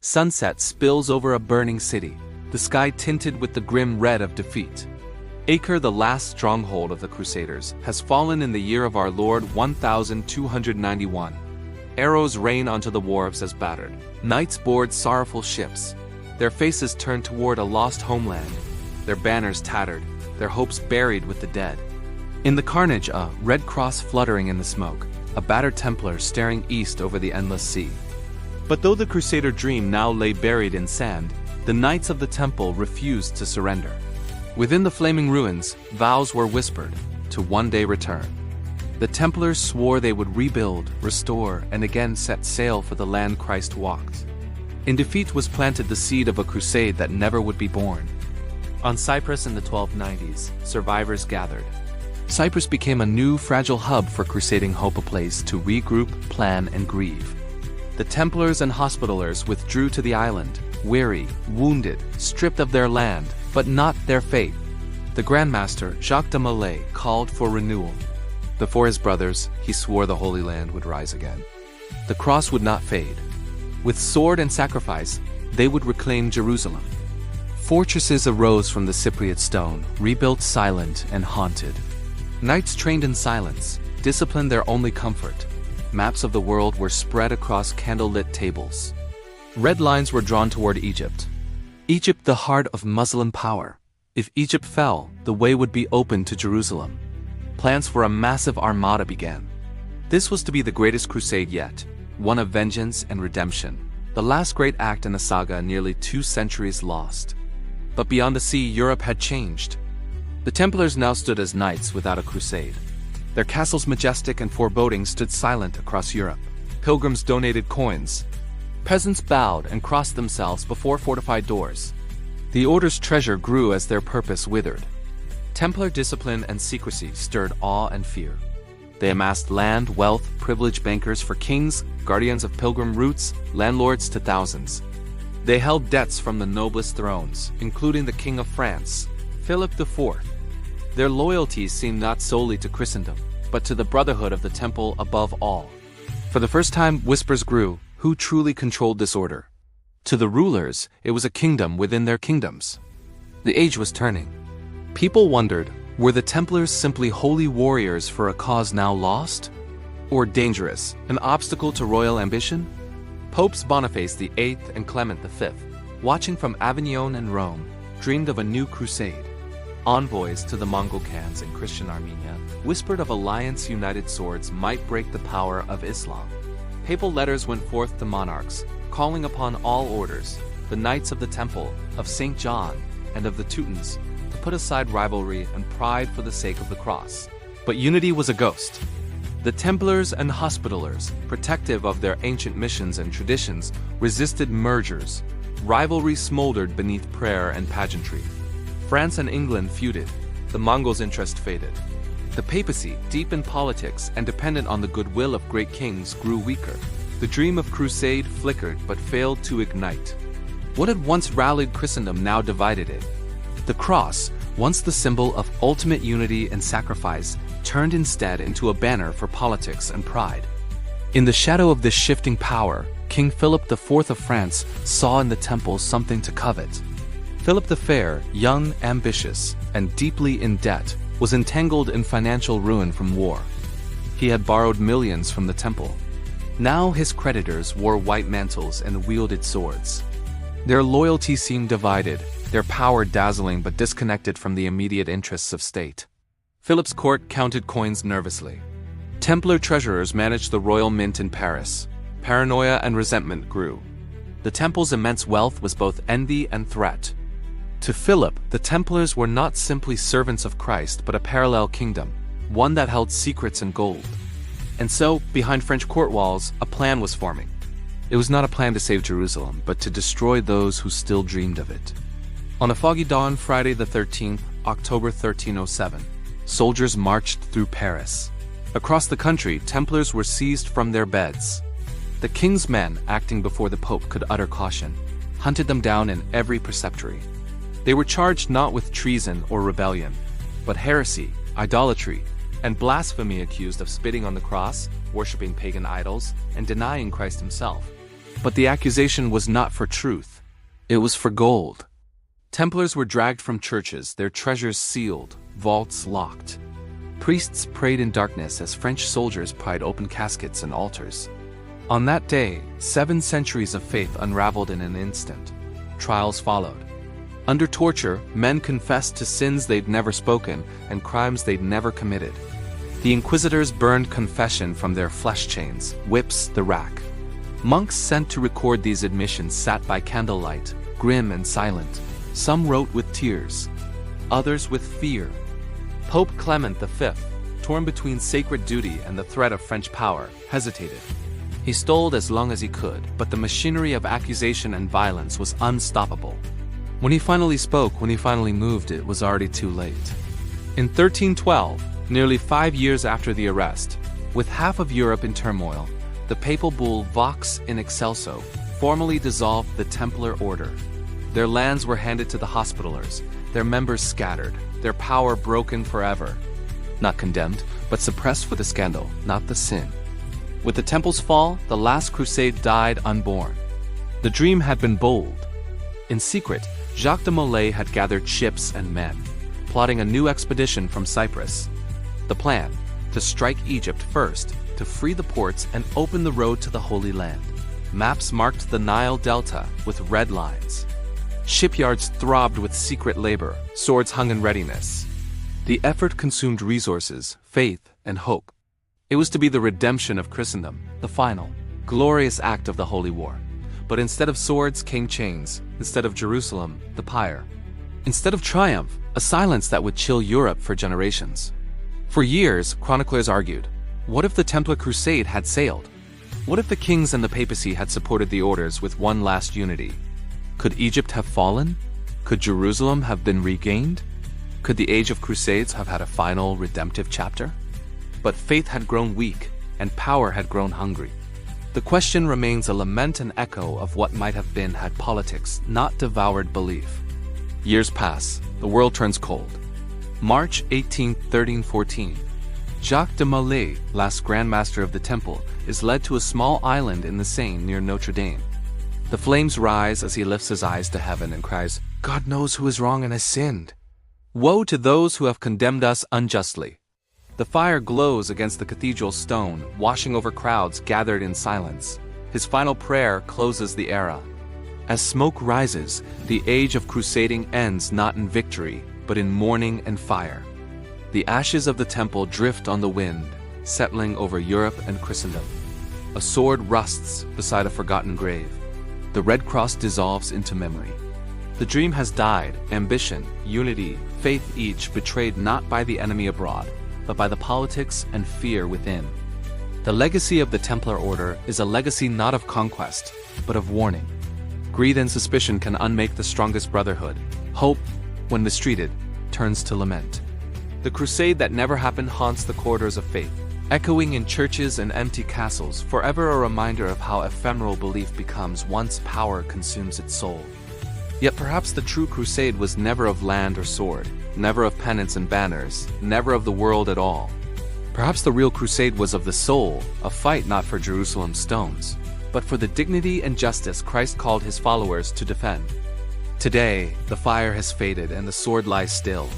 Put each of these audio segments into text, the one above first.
Sunset spills over a burning city, the sky tinted with the grim red of defeat. Acre, the last stronghold of the Crusaders, has fallen in the year of our Lord 1291. Arrows rain onto the wharves as battered. Knights board sorrowful ships, their faces turned toward a lost homeland, their banners tattered, their hopes buried with the dead. In the carnage, a red cross fluttering in the smoke, a battered Templar staring east over the endless sea. But though the Crusader dream now lay buried in sand, the Knights of the Temple refused to surrender. Within the flaming ruins, vows were whispered to one day return. The Templars swore they would rebuild, restore, and again set sail for the land Christ walked. In defeat was planted the seed of a crusade that never would be born. On Cyprus in the 1290s, survivors gathered. Cyprus became a new, fragile hub for crusading hope, a place to regroup, plan, and grieve. The Templars and Hospitallers withdrew to the island, weary, wounded, stripped of their land, but not their faith. The Grand Master, Jacques de Molay, called for renewal. Before his brothers, he swore the Holy Land would rise again. The cross would not fade. With sword and sacrifice, they would reclaim Jerusalem. Fortresses arose from the Cypriot stone, rebuilt silent and haunted. Knights trained in silence, disciplined their only comfort. Maps of the world were spread across candlelit tables. Red lines were drawn toward Egypt. Egypt, the heart of Muslim power. If Egypt fell, the way would be open to Jerusalem. Plans for a massive armada began. This was to be the greatest crusade yet, one of vengeance and redemption, the last great act in a saga nearly 2 centuries lost. But beyond the sea, Europe had changed. The Templars now stood as knights without a crusade. Their castles, majestic and foreboding, stood silent across Europe. Pilgrims donated coins. Peasants bowed and crossed themselves before fortified doors. The order's treasure grew as their purpose withered. Templar discipline and secrecy stirred awe and fear. They amassed land, wealth, privileged bankers for kings, guardians of pilgrim routes, landlords to thousands. They held debts from the noblest thrones, including the King of France, Philip IV. Their loyalties seemed not solely to Christendom, but to the Brotherhood of the Temple above all. For the first time, whispers grew: who truly controlled this order? To the rulers, it was a kingdom within their kingdoms. The age was turning. People wondered, were the Templars simply holy warriors for a cause now lost? Or dangerous, an obstacle to royal ambition? Popes Boniface VIII and Clement V, watching from Avignon and Rome, dreamed of a new crusade. Envoys to the Mongol Khans in Christian Armenia whispered of alliance united swords might break the power of Islam. Papal letters went forth to monarchs, calling upon all orders, the Knights of the Temple, of St. John, and of the Teutons, to put aside rivalry and pride for the sake of the cross. But unity was a ghost. The Templars and Hospitallers, protective of their ancient missions and traditions, resisted mergers. Rivalry smoldered beneath prayer and pageantry. France and England feuded. The Mongols' interest faded. The papacy, deep in politics and dependent on the goodwill of great kings, grew weaker. The dream of crusade flickered but failed to ignite. What had once rallied Christendom now divided it. The cross, once the symbol of ultimate unity and sacrifice, turned instead into a banner for politics and pride. In the shadow of this shifting power, King Philip IV of France saw in the Temple something to covet. Philip the Fair, young, ambitious, and deeply in debt, was entangled in financial ruin from war. He had borrowed millions from the Temple. Now his creditors wore white mantles and wielded swords. Their loyalty seemed divided, their power dazzling but disconnected from the immediate interests of state. Philip's court counted coins nervously. Templar treasurers managed the royal mint in Paris. Paranoia and resentment grew. The Temple's immense wealth was both envy and threat. To Philip, the Templars were not simply servants of Christ but a parallel kingdom, one that held secrets and gold. And so, behind French court walls, a plan was forming. It was not a plan to save Jerusalem, but to destroy those who still dreamed of it. On a foggy dawn, Friday the 13th, October 1307, soldiers marched through Paris. Across the country, Templars were seized from their beds. The king's men, acting before the Pope could utter caution, hunted them down in every preceptory. They were charged not with treason or rebellion, but heresy, idolatry, and blasphemy, accused of spitting on the cross, worshipping pagan idols, and denying Christ himself. But the accusation was not for truth. It was for gold. Templars were dragged from churches, their treasures sealed, vaults locked. Priests prayed in darkness as French soldiers pried open caskets and altars. On that day, 7 centuries of faith unraveled in an instant. Trials followed. Under torture, men confessed to sins they'd never spoken and crimes they'd never committed. The inquisitors burned confession from their flesh chains, whips the rack. Monks sent to record these admissions sat by candlelight, grim and silent. Some wrote with tears, others with fear. Pope Clement V, torn between sacred duty and the threat of French power, hesitated. He stalled as long as he could, but the machinery of accusation and violence was unstoppable. When he finally spoke, when he finally moved, it was already too late. In 1312, nearly 5 years after the arrest, with half of Europe in turmoil, the papal bull Vox in Excelso formally dissolved the Templar order. Their lands were handed to the Hospitallers, their members scattered, their power broken forever. Not condemned, but suppressed for the scandal, not the sin. With the Temple's fall, the last crusade died unborn. The dream had been bold. In secret, Jacques de Molay had gathered ships and men, plotting a new expedition from Cyprus. The plan, to strike Egypt first, to free the ports and open the road to the Holy Land. Maps marked the Nile Delta with red lines. Shipyards throbbed with secret labor, swords hung in readiness. The effort consumed resources, faith, and hope. It was to be the redemption of Christendom, the final, glorious act of the Holy War. But instead of swords came chains, instead of Jerusalem, the pyre. Instead of triumph, a silence that would chill Europe for generations. For years, chroniclers argued, what if the Templar Crusade had sailed? What if the kings and the papacy had supported the orders with one last unity? Could Egypt have fallen? Could Jerusalem have been regained? Could the age of crusades have had a final redemptive chapter? But faith had grown weak, and power had grown hungry. The question remains a lament and echo of what might have been had politics not devoured belief. Years pass, the world turns cold. March 18, 1314. Jacques de Molay, last Grand Master of the Temple, is led to a small island in the Seine near Notre Dame. The flames rise as he lifts his eyes to heaven and cries, God knows who is wrong and has sinned. Woe to those who have condemned us unjustly. The fire glows against the cathedral stone, washing over crowds gathered in silence. His final prayer closes the era. As smoke rises, the age of crusading ends not in victory, but in mourning and fire. The ashes of the temple drift on the wind, settling over Europe and Christendom. A sword rusts beside a forgotten grave. The Red Cross dissolves into memory. The dream has died, ambition, unity, faith each betrayed not by the enemy abroad, but by the politics and fear within. The legacy of the Templar Order is a legacy not of conquest, but of warning. Greed and suspicion can unmake the strongest brotherhood. Hope, when mistreated, turns to lament. The crusade that never happened haunts the corridors of faith, echoing in churches and empty castles, forever a reminder of how ephemeral belief becomes once power consumes its soul. Yet perhaps the true crusade was never of land or sword, never of pennants and banners, never of the world at all. Perhaps the real crusade was of the soul, a fight not for Jerusalem's stones, but for the dignity and justice Christ called his followers to defend. Today, the fire has faded and the sword lies still.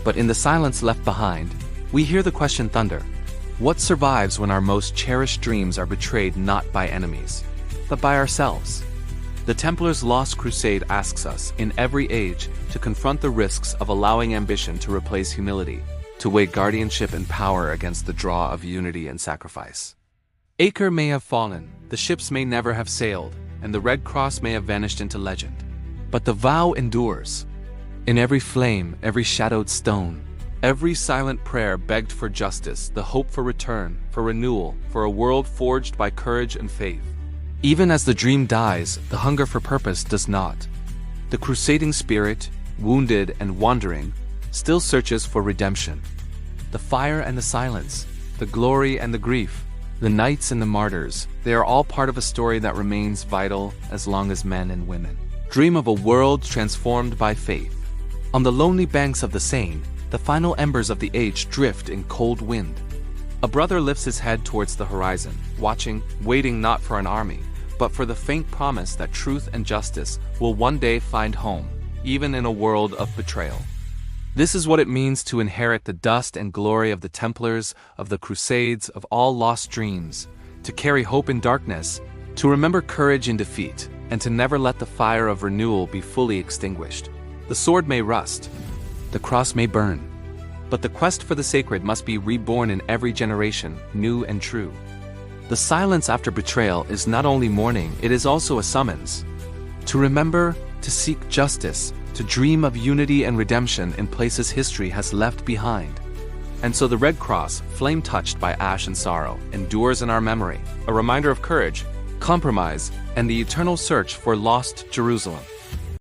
But in the silence left behind, we hear the question thunder. What survives when our most cherished dreams are betrayed not by enemies, but by ourselves? The Templars' lost crusade asks us, in every age, to confront the risks of allowing ambition to replace humility, to weigh guardianship and power against the draw of unity and sacrifice. Acre may have fallen, the ships may never have sailed, and the Red Cross may have vanished into legend. But the vow endures. In every flame, every shadowed stone, every silent prayer begged for justice, the hope for return, for renewal, for a world forged by courage and faith. Even as the dream dies, the hunger for purpose does not. The crusading spirit, wounded and wandering, still searches for redemption. The fire and the silence, the glory and the grief, the knights and the martyrs, they are all part of a story that remains vital as long as men and women dream of a world transformed by faith. On the lonely banks of the Seine, the final embers of the age drift in cold wind. A brother lifts his head towards the horizon, watching, waiting not for an army, but for the faint promise that truth and justice will one day find home, even in a world of betrayal. This is what it means to inherit the dust and glory of the Templars, of the Crusades, of all lost dreams, to carry hope in darkness, to remember courage in defeat, and to never let the fire of renewal be fully extinguished. The sword may rust, the cross may burn, but the quest for the sacred must be reborn in every generation, new and true. The silence after betrayal is not only mourning, it is also a summons. To remember, to seek justice, to dream of unity and redemption in places history has left behind. And so the Red Cross, flame-touched by ash and sorrow, endures in our memory, a reminder of courage, compromise, and the eternal search for lost Jerusalem.